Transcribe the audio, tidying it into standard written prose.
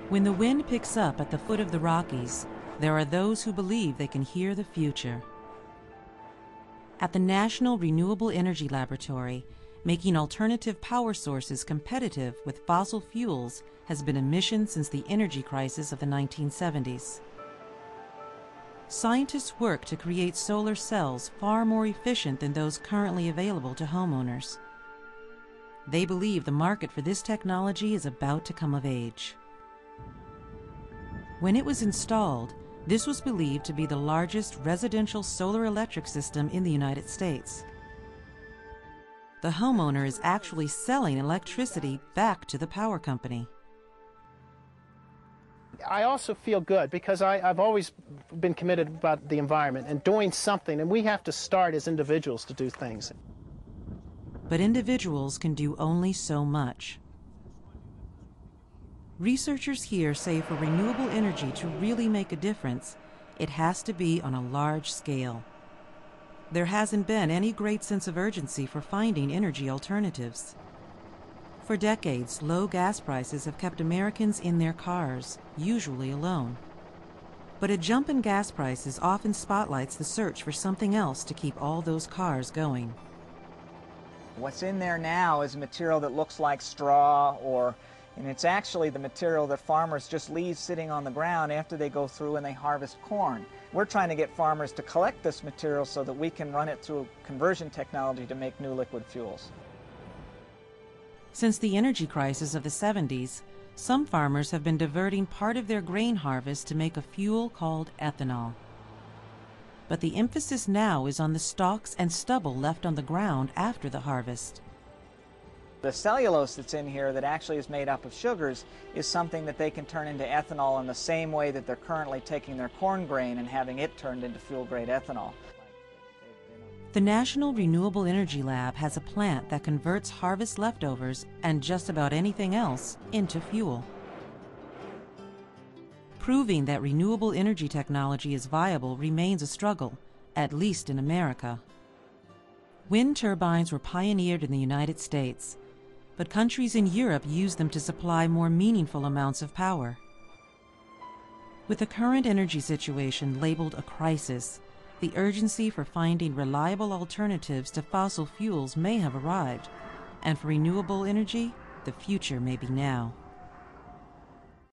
When the wind picks up at the foot of the Rockies, there are those who believe they can hear the future. At the National Renewable Energy Laboratory, making alternative power sources competitive with fossil fuels has been a mission since the energy crisis of the 1970s. Scientists work to create solar cells far more efficient than those currently available to homeowners. They believe the market for this technology is about to come of age. When it was installed, this was believed to be the largest residential solar electric system in the United States. The homeowner is actually selling electricity back to the power company. I also feel good because I've always been committed about the environment and doing something, and we have to start as individuals to do things. But individuals can do only so much. Researchers here say for renewable energy to really make a difference, it has to be on a large scale. There hasn't been any great sense of urgency for finding energy alternatives. For decades, low gas prices have kept Americans in their cars, usually alone. But a jump in gas prices often spotlights the search for something else to keep all those cars going. What's in there now is material that looks like straw, and it's actually the material that farmers just leave sitting on the ground after they go through and they harvest corn. We're trying to get farmers to collect this material so that we can run it through conversion technology to make new liquid fuels. Since the energy crisis of the 70s, some farmers have been diverting part of their grain harvest to make a fuel called ethanol. But the emphasis now is on the stalks and stubble left on the ground after the harvest. The cellulose that's in here that actually is made up of sugars is something that they can turn into ethanol in the same way that they're currently taking their corn grain and having it turned into fuel-grade ethanol. The National Renewable Energy Lab has a plant that converts harvest leftovers and just about anything else into fuel. Proving that renewable energy technology is viable remains a struggle, at least in America. Wind turbines were pioneered in the United States, but countries in Europe use them to supply more meaningful amounts of power. With the current energy situation labeled a crisis, the urgency for finding reliable alternatives to fossil fuels may have arrived, and for renewable energy, the future may be now.